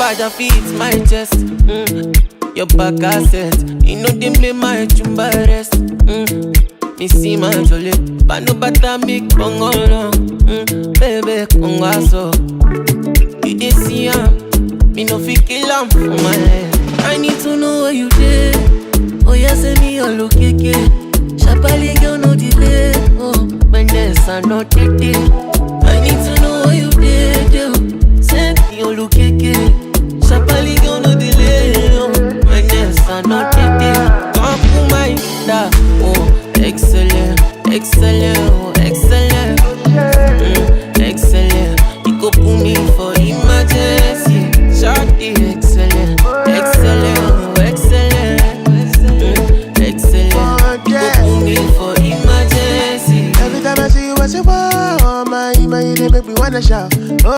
Father feeds my chest. Your back asset. You know they make my chumba rest. Me see my jolly, but no better make bongo no. Baby, congo so. You dey see me no fit kill for my head. I need to know where you did. Oh yeah, send me your location. Sharply girl, no delay. Oh, when there's not it. I need to know where you did. Send me your location. Sharply girl, no delay. Oh, when there's not it. Come to my da. Oh, excellent, excellent, oh, excellent. Excellent. You go put me for emergency. Shorty, excellent, excellent, oh, excellent, excellent. You go put me for emergency. Every time I see you, I say, wow, my, you make me wanna shout. Oh.